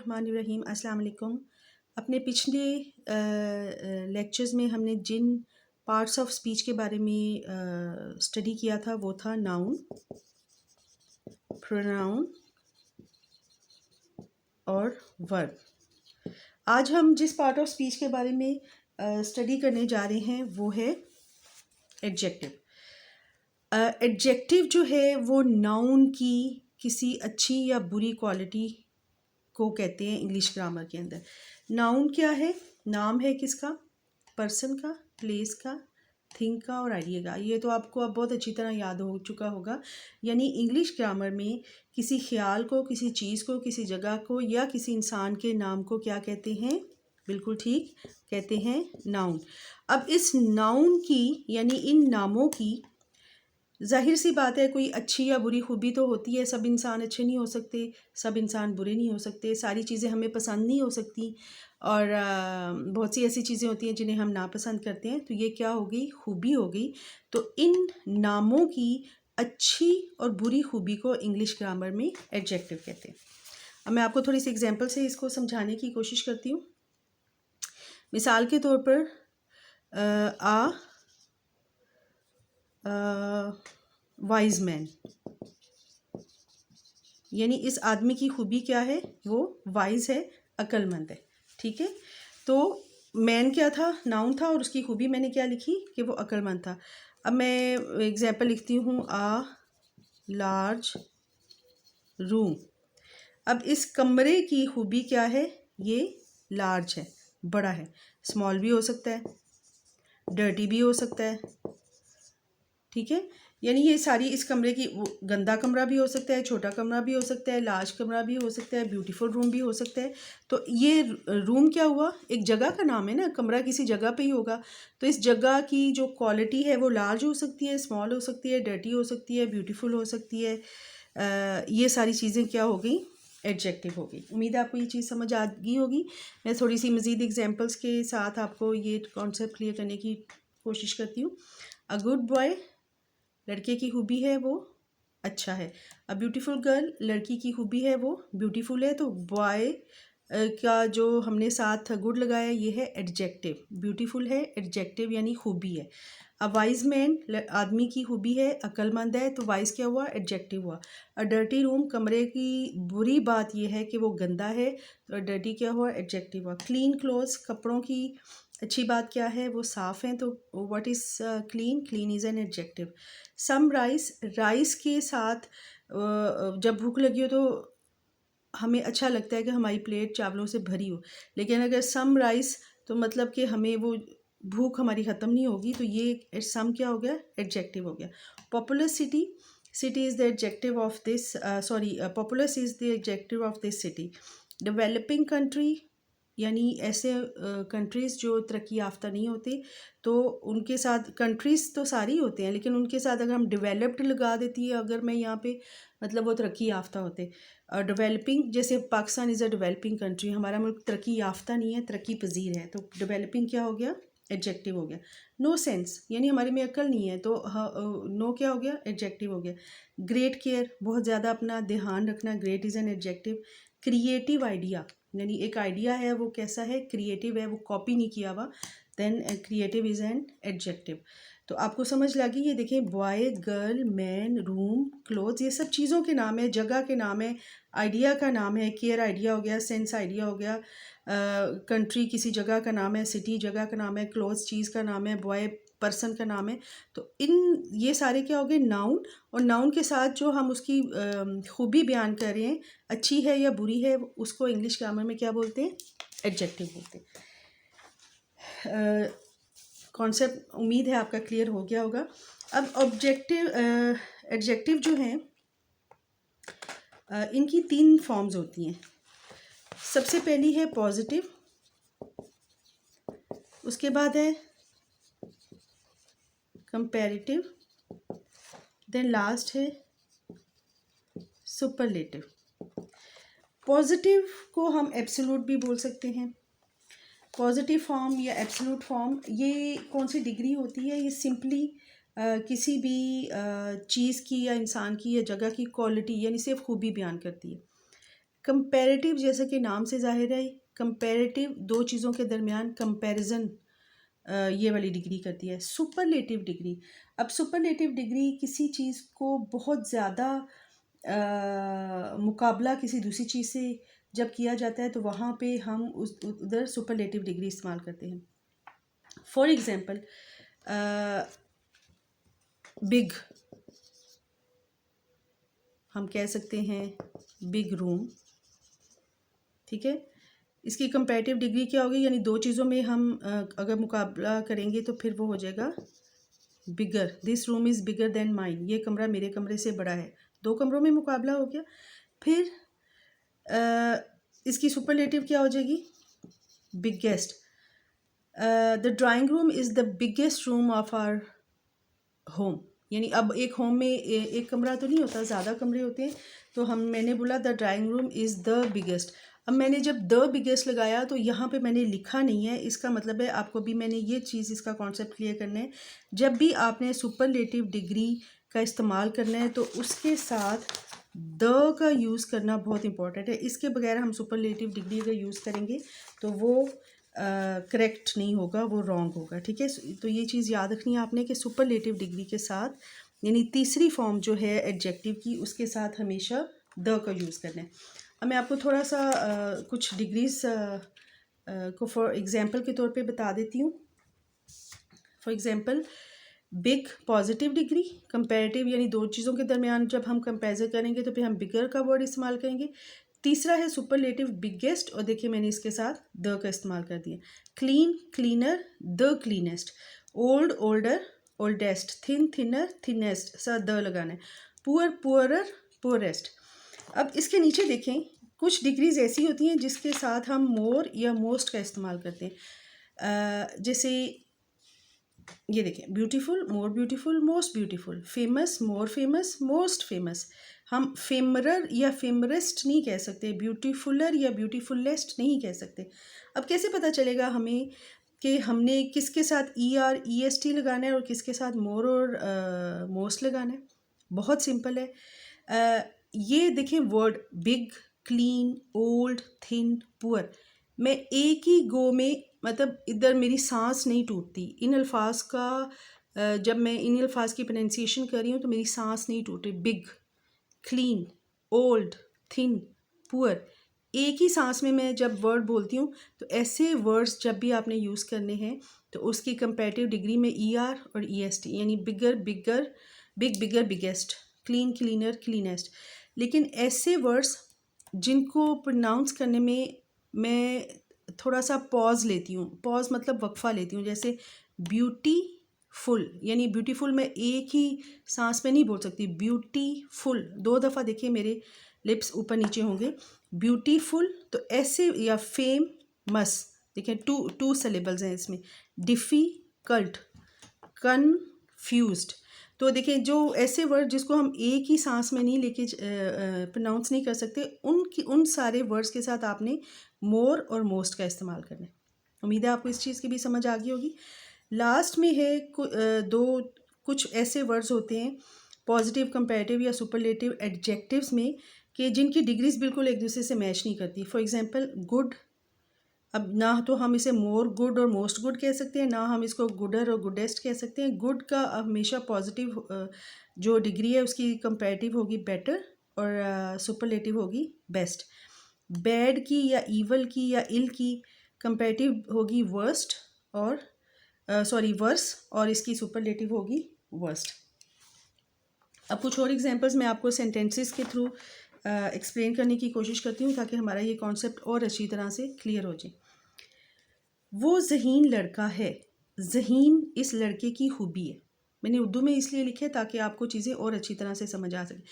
बिस्मिल्लाहिर्रहमानिर्रहीम। अस्सलाम वालेकुम। अपने पिछले लेक्चर्स में हमने जिन पार्ट्स ऑफ स्पीच के बारे में स्टडी किया था वो था नाउन, प्रोनाउन और वर्ब। आज हम जिस पार्ट ऑफ स्पीच के बारे में स्टडी करने जा रहे हैं वो है एडजेक्टिव। एडजेक्टिव जो है वो नाउन की किसी अच्छी या बुरी क्वालिटी को कहते हैं इंग्लिश ग्रामर के अंदर। नाउन क्या है? नाम है किसका? पर्सन का, प्लेस का, थिंग का और आइडिया का। ये तो आपको अब बहुत अच्छी तरह याद हो चुका होगा। यानी इंग्लिश ग्रामर में किसी ख्याल को, किसी चीज़ को, किसी जगह को या किसी इंसान के नाम को क्या कहते हैं? बिल्कुल ठीक, कहते हैं नाउन। अब इस नाउन की यानी इन नामों की जाहिर सी बात है कोई अच्छी या बुरी खूबी तो होती है। सब इंसान अच्छे नहीं हो सकते, सब इंसान बुरे नहीं हो सकते, सारी चीज़ें हमें पसंद नहीं हो सकती और बहुत सी ऐसी चीज़ें होती हैं जिन्हें हम नापसंद करते हैं। तो ये क्या हो गई? खूबी हो गई। तो इन नामों की अच्छी और बुरी खूबी को इंग्लिश ग्रामर में एडजेक्टिव कहते हैं। अब मैं आपको थोड़ी सी एग्जांपल से इसको समझाने की कोशिश करती हूँ। मिसाल के तौर पर वाइज मैन, यानी इस आदमी की खूबी क्या है? वो वाइज है, अक्लमंद है। ठीक है, तो मैन क्या था? नाउन था और उसकी खूबी मैंने क्या लिखी कि वो अक्लमंद था। अब मैं एग्जांपल लिखती हूँ आ लार्ज रूम। अब इस कमरे की खूबी क्या है? ये लार्ज है, बड़ा है। स्मॉल भी हो सकता है, डर्टी भी हो सकता है। ठीक है, यानी ये सारी इस कमरे की गंदा कमरा भी हो सकता है, छोटा कमरा भी हो सकता है, लार्ज कमरा भी हो सकता है, ब्यूटीफुल रूम भी हो सकता है। तो ये रूम क्या हुआ? एक जगह का नाम है ना, कमरा किसी जगह पे ही होगा। तो इस जगह की जो क्वालिटी है वो लार्ज हो सकती है, स्मॉल हो सकती है, डर्टी हो सकती है, ब्यूटीफुल हो सकती है। ये सारी चीज़ें क्या हो गई? एडजेक्टिव हो गई। उम्मीद है आपको ये चीज़ समझ आ गई होगी। मैं थोड़ी सी मज़ीद एग्जाम्पल्स के साथ आपको ये कॉन्सेप्ट क्लियर करने की कोशिश करती हूँ। अ गुड बॉय, लड़के की खूबी है वो अच्छा है। अ ब्यूटीफुल गर्ल, लड़की की खूबी है वो ब्यूटीफुल है। तो बॉय का जो हमने साथ गुड लगाया ये है एडजेक्टिव, ब्यूटीफुल है एडजेक्टिव यानी खूबी है। अ वाइज मैन, आदमी की खूबी है अक्लमंद है, तो वाइज क्या हुआ? एडजेक्टिव हुआ। अ डर्टी रूम, कमरे की बुरी बात यह है कि वो गंदा है, तो डर्टी क्या हुआ? एडजेक्टिव हुआ। क्लीन क्लोथ्स, कपड़ों की अच्छी बात क्या है? वो साफ़ हैं, तो what is clean? Clean is an adjective. Some rice, rice के साथ जब भूख लगी हो तो हमें अच्छा लगता है कि हमारी प्लेट चावलों से भरी हो, लेकिन अगर सम राइस तो मतलब कि हमें वो भूख हमारी ख़त्म नहीं होगी। तो ये सम क्या हो गया? एडजेक्टिव हो गया। Populace city, city is the adjective of this populace is the adjective of this city. Developing country, यानी ऐसे कंट्रीज़ जो तरक्की याफ्ता नहीं होते, तो उनके साथ कंट्रीज़ तो सारी होते हैं लेकिन उनके साथ अगर हम डेवलप्ड लगा देती है अगर मैं यहाँ पे, मतलब वो तरक्की याफ्ता होते। डेवलपिंग, जैसे Pakistan is a developing country, हमारा मुल्क तरक्की याफ्ता नहीं है, तरक्की पजीर है, तो डेवलपिंग क्या हो गया? एडजेक्टिव हो गया। नो सेंस, यानी हमारे में अक्ल नहीं है, तो नो क्या हो गया? एडजेक्टिव हो गया। ग्रेट केयर, बहुत ज़्यादा अपना ध्यान रखना, great is an adjective. Creative idea, यानी एक आइडिया है वो कैसा है? क्रिएटिव है, वो कॉपी नहीं किया हुआ, then creative is an adjective. तो आपको समझ लगी? ये देखें, boy, girl, man, room, clothes, ये सब चीज़ों के नाम है, जगह के नाम है, आइडिया का नाम है। केयर आइडिया हो गया, सेंस आइडिया हो गया, कंट्री किसी जगह का नाम है, सिटी जगह का नाम है, क्लोथ्स चीज़ का नाम है, बॉय पर्सन का नाम है। तो इन ये सारे क्या हो गए? नाउन। और नाउन के साथ जो हम उसकी खूबी बयान कर रहे हैं, अच्छी है या बुरी है, उसको इंग्लिश ग्रामर में क्या बोलते हैं? एडजेक्टिव बोलते हैं। कॉन्सेप्ट उम्मीद है आपका क्लियर हो गया होगा। अब ऑब्जेक्टिव एडजेक्टिव जो हैं इनकी 3 फॉर्म्स होती हैं। सबसे पहली है पॉजिटिव, उसके बाद है कंपैरेटिव, देन लास्ट है सुपरलेटिव। पॉजिटिव को हम एब्सोल्यूट भी बोल सकते हैं। पॉजिटिव फॉर्म या एब्सोल्यूट फॉर्म, ये कौन सी डिग्री होती है? ये सिंपली किसी भी चीज़ की या इंसान की या जगह की क्वालिटी यानी सिर्फ खूबी बयान करती है। कंपैरेटिव जैसा कि नाम से जाहिर है, कंपैरेटिव दो चीज़ों के दरमियान कंपैरिजन ये वाली डिग्री करती है। सुपरलेटिव डिग्री, अब सुपरलेटिव डिग्री किसी चीज़ को बहुत ज़्यादा मुकाबला किसी दूसरी चीज़ से जब किया जाता है तो वहाँ पे हम उधर सुपरलेटिव डिग्री इस्तेमाल करते हैं। फॉर एग्ज़ाम्पल बिग, हम कह सकते हैं बिग रूम, ठीक है। इसकी कंपैरेटिव डिग्री क्या होगी, यानी दो चीज़ों में हम अगर मुकाबला करेंगे तो फिर वो हो जाएगा bigger. This room is bigger than mine, ये कमरा मेरे कमरे से बड़ा है। दो कमरों में मुकाबला हो गया। फिर इसकी सुपरलेटिव क्या हो जाएगी, biggest. The drawing room is the biggest room of our home, यानी अब एक होम में एक कमरा तो नहीं होता, ज़्यादा कमरे होते हैं, तो मैंने बोला the drawing room is the biggest. अब मैंने जब द बिगेस्ट लगाया तो यहाँ पे मैंने लिखा नहीं है, इसका मतलब है आपको भी मैंने ये चीज़, इसका कॉन्सेप्ट क्लियर करना है। जब भी आपने सुपरलेटिव डिग्री का इस्तेमाल करना है तो उसके साथ द का यूज़ करना बहुत इंपॉर्टेंट है। इसके बगैर हम सुपरलेटिव डिग्री अगर यूज़ करेंगे तो वो करेक्ट नहीं होगा, वो रॉन्ग होगा, ठीक है। तो ये चीज़ याद रखनी है आपने कि सुपरलेटिव डिग्री के साथ, यानी तीसरी फॉर्म जो है एडजेक्टिव की, उसके साथ हमेशा द का यूज़ करना है। अब मैं आपको थोड़ा सा कुछ डिग्रीज को फॉर एग्ज़ाम्पल के तौर पे बता देती हूँ। For example big positive degree, comparative यानी दो चीज़ों के दरमियान जब हम कंपेरिजन करेंगे तो फिर हम बिगर का वर्ड इस्तेमाल करेंगे। तीसरा है सुपरलेटिव बिगेस्ट, और देखिए मैंने इसके साथ द का इस्तेमाल कर दिया। Clean cleaner, the cleanest. Old older, oldest. Thin thinner, thinnest, साथ द लगाना है। Poor poorer, poorest. अब इसके नीचे देखें, कुछ डिग्रीज ऐसी होती हैं जिसके साथ हम मोर या मोस्ट का इस्तेमाल करते हैं। जैसे ये देखें, beautiful, more beautiful, most beautiful. Famous, more famous, most famous. हम फेमरर या फेमरेस्ट नहीं कह सकते, ब्यूटीफुलर या ब्यूटीफुलेस्ट नहीं कह सकते। अब कैसे पता चलेगा हमें कि हमने किसके साथ ER EST लगाना है और किसके साथ मोर और मोस्ट लगाना है? बहुत सिंपल है। ये देखें word big, clean, old, thin, poor, मैं एक ही गो में, मतलब इधर मेरी सांस नहीं टूटती इन अल्फाज का। जब मैं इन अल्फाज की प्रोनाउंसिएशन कर रही हूँ तो मेरी सांस नहीं टूट रही। Big, clean, old, thin, poor, एक ही सांस में मैं जब वर्ड बोलती हूँ। तो ऐसे वर्ड्स जब भी आपने यूज़ करने हैं तो उसकी कंपैरेटिव डिग्री में ER और EST, यानी bigger bigger, big bigger biggest, clean cleaner cleanest. लेकिन ऐसे वर्ड्स जिनको प्रोनाउंस करने में मैं थोड़ा सा पॉज लेती हूँ, पॉज मतलब वक्फा लेती हूँ, जैसे ब्यूटीफुल, यानी ब्यूटीफुल मैं एक ही सांस में नहीं बोल सकती। ब्यूटीफुल 2 दफ़ा देखिए मेरे लिप्स ऊपर नीचे होंगे, ब्यूटीफुल। तो ऐसे, या फेमस, देखिए टू सिलेबल्स हैं इसमें। Difficult, confused. तो देखिए जो ऐसे वर्ड जिसको हम एक ही सांस में नहीं लेके प्रोनाउंस नहीं कर सकते, उन सारे वर्ड्स के साथ आपने मोर और मोस्ट का इस्तेमाल करना है। उम्मीद है आपको इस चीज़ की भी समझ आ गई होगी। लास्ट में है कुछ ऐसे वर्ड्स होते हैं पॉजिटिव, कंपैरेटिव या सुपरलेटिव एडजेक्टिव्स में कि जिनकी डिग्रीज बिल्कुल एक दूसरे से मैच नहीं करती। फॉर एग्जांपल गुड, अब ना तो हम इसे मोर गुड और मोस्ट गुड कह सकते हैं, ना हम इसको गुडर और गुडेस्ट कह सकते हैं। गुड का हमेशा पॉजिटिव जो डिग्री है उसकी कंपैरेटिव होगी बेटर, और सुपरलेटिव होगी बेस्ट। बैड की या ईवल की या इल की कंपैरेटिव होगी वर्स्ट, और वर्स, और इसकी सुपरलेटिव होगी वर्स्ट। अब कुछ और एग्जांपल्स मैं आपको सेंटेंसेस के थ्रू एक्सप्लेन करने की कोशिश करती हूँ ताकि हमारा ये कॉन्सेप्ट और अच्छी तरह से क्लियर हो जाए। वो ज़हीन लड़का है, ज़हीन इस लड़के की खूबी है। मैंने उर्दू में इसलिए लिखे है ताकि आपको चीज़ें और अच्छी तरह से समझ आ सके।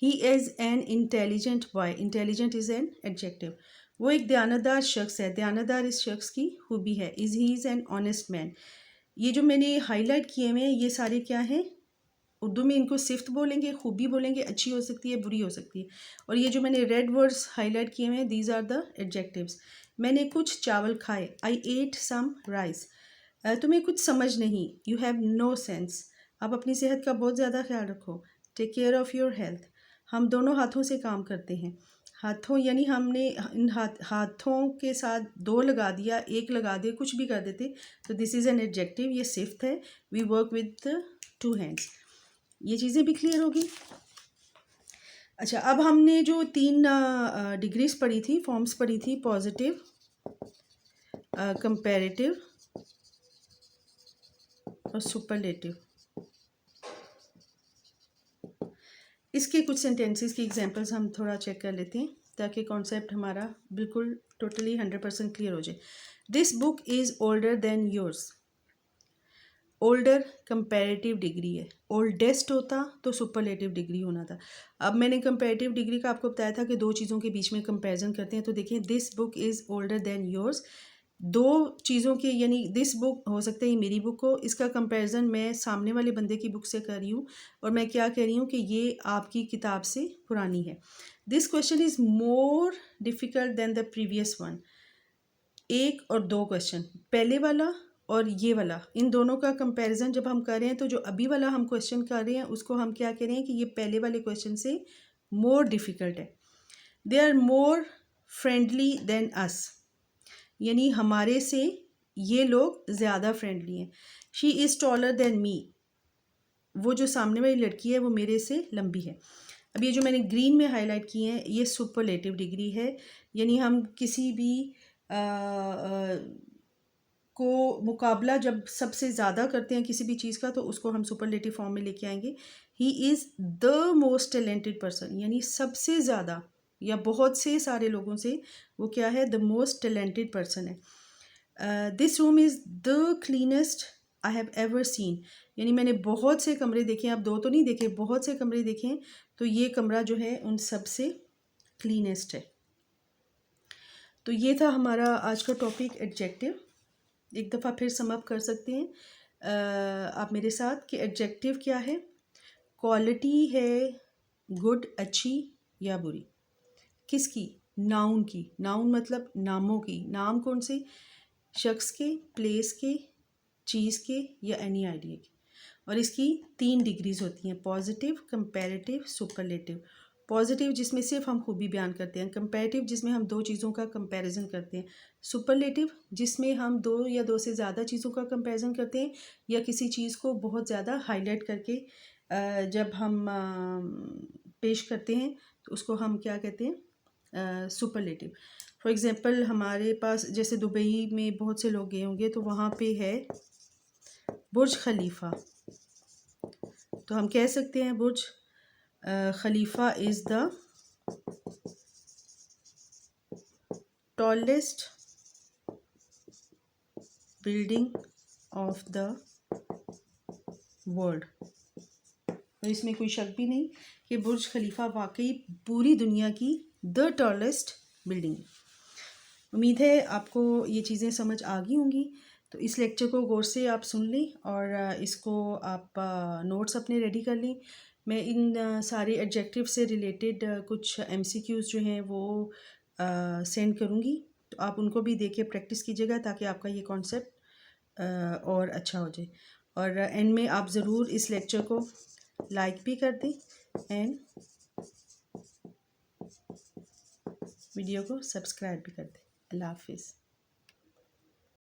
He is an intelligent boy, intelligent is an adjective. वो एक दयानतदार शख्स है, दयानतदार इस शख्स की खूबी है। He is an honest man. ये जो मैंने हाईलाइट किए हुए हैं ये सारे क्या हैं, उर्दू में इनको सिफ्त बोलेंगे, खूबी बोलेंगे, अच्छी हो सकती है, बुरी हो सकती है। और ये जो मैंने रेड वर्ड्स हाईलाइट किए हुए हैं, दीज आर द एडजेक्टिव्स। मैंने कुछ चावल खाए, आई एट सम राइस। तुम्हें कुछ समझ नहीं, यू हैव नो सेंस। आप अपनी सेहत का बहुत ज़्यादा ख्याल रखो, take care of your health. हम दोनों हाथों से काम करते हैं, हाथों यानी हमने इन हाथों के साथ दो लगा दिया, एक लगा दिया, कुछ भी कर देते तो दिस इज़ एन एडजेक्टिव। ये सिफ्थ है, वी वर्क विद 2 हैंड्स। ये चीज़ें भी क्लियर होगी। अच्छा, अब हमने जो 3 डिग्रीज पढ़ी थी, फॉर्म्स पढ़ी थी, पॉजिटिव, कंपैरेटिव और सुपरलेटिव। इसके कुछ सेंटेंसेस की एग्जांपल्स हम थोड़ा चेक कर लेते हैं ताकि कॉन्सेप्ट हमारा बिल्कुल टोटली 100% क्लियर हो जाए। This book is older than yours. Older comparative degree है, ओल्डेस्ट होता तो सुपरलेटिव डिग्री होना था। अब मैंने कंपैरेटिव डिग्री का आपको बताया था कि दो चीज़ों के बीच में कंपैरिजन करते हैं। तो देखिए, this book is older than yours, दो चीज़ों के यानी दिस बुक हो सकता है ये मेरी बुक हो, इसका कंपैरिजन मैं सामने वाले बंदे की बुक से कर रही हूँ और मैं क्या कह रही हूँ कि ये आपकी किताब से पुरानी है। This question is more difficult than the previous one. एक और दो क्वेश्चन, पहले वाला और ये वाला, इन दोनों का कंपैरिजन जब हम कर रहे हैं तो जो अभी वाला हम क्वेश्चन कर रहे हैं उसको हम क्या कह रहे हैं कि ये पहले वाले क्वेश्चन से मोर डिफ़िकल्ट है। They are more friendly than us, यानी हमारे से ये लोग ज़्यादा फ्रेंडली हैं। She is taller than me, वो जो सामने वाली लड़की है वो मेरे से लंबी है। अब ये जो मैंने ग्रीन में हाईलाइट किए हैं ये सुपरलेटिव डिग्री है, यानी हम किसी भी को मुकाबला जब सबसे ज़्यादा करते हैं किसी भी चीज़ का तो उसको हम सुपरलेटिव फॉर्म में लेके आएंगे। He is the most talented person, यानी सबसे ज़्यादा या बहुत से सारे लोगों से वो क्या है, द मोस्ट टैलेंटेड पर्सन है। This room is the cleanest I have ever seen, यानी मैंने बहुत से कमरे देखे हैं, अब दो तो नहीं देखे, बहुत से कमरे देखे हैं, तो ये कमरा जो है उन सब से क्लीनेस्ट है। तो ये था हमारा आज का टॉपिक एडजेक्टिव। एक दफ़ा फिर सम अप कर सकते हैं आप मेरे साथ कि एडजेक्टिव क्या है। क्वालिटी है गुड, अच्छी या बुरी। किसकी? नाउन की। नाउन मतलब नामों की। नाम कौन से? शख्स के, प्लेस के, चीज़ के या एनी आइडिया के। और इसकी 3 डिग्रीज होती हैं, पॉजिटिव, कंपैरेटिव, सुपरलेटिव। पॉजिटिव जिसमें सिर्फ हम खूबी बयान करते हैं, कंपैरेटिव जिसमें हम दो चीज़ों का कंपैरिजन करते हैं, सुपरलेटिव जिसमें हम दो या दो से ज़्यादा चीज़ों का कंपैरिजन करते हैं या किसी चीज़ को बहुत ज़्यादा हाईलाइट करके जब हम पेश करते हैं तो उसको हम क्या कहते हैं, सुपरलेटिव। फॉर एग्ज़ाम्पल हमारे पास जैसे दुबई में बहुत से लोग गए होंगे तो वहाँ पे है बुर्ज खलीफा, तो हम कह सकते हैं Burj Khalifa is the tallest building of the world. तो इसमें कोई शक भी नहीं कि बुर्ज खलीफा वाकई पूरी दुनिया की द टॉलेस्ट बिल्डिंग। उम्मीद है आपको ये चीज़ें समझ आ गई होंगी। तो इस लेक्चर को गौर से आप सुन लें और इसको आप नोट्स अपने रेडी कर लें। मैं इन सारे एडजेक्टिव से रिलेटेड कुछ MCQs जो हैं वो सेंड करूँगी, तो आप उनको भी देख के प्रैक्टिस कीजिएगा ताकि आपका ये कॉन्सेप्ट और अच्छा हो जाए। और एंड में आप ज़रूर इस लेक्चर को लाइक भी कर दें एंड वीडियो को सब्सक्राइब भी कर दें। अल्लाह हाफिज़।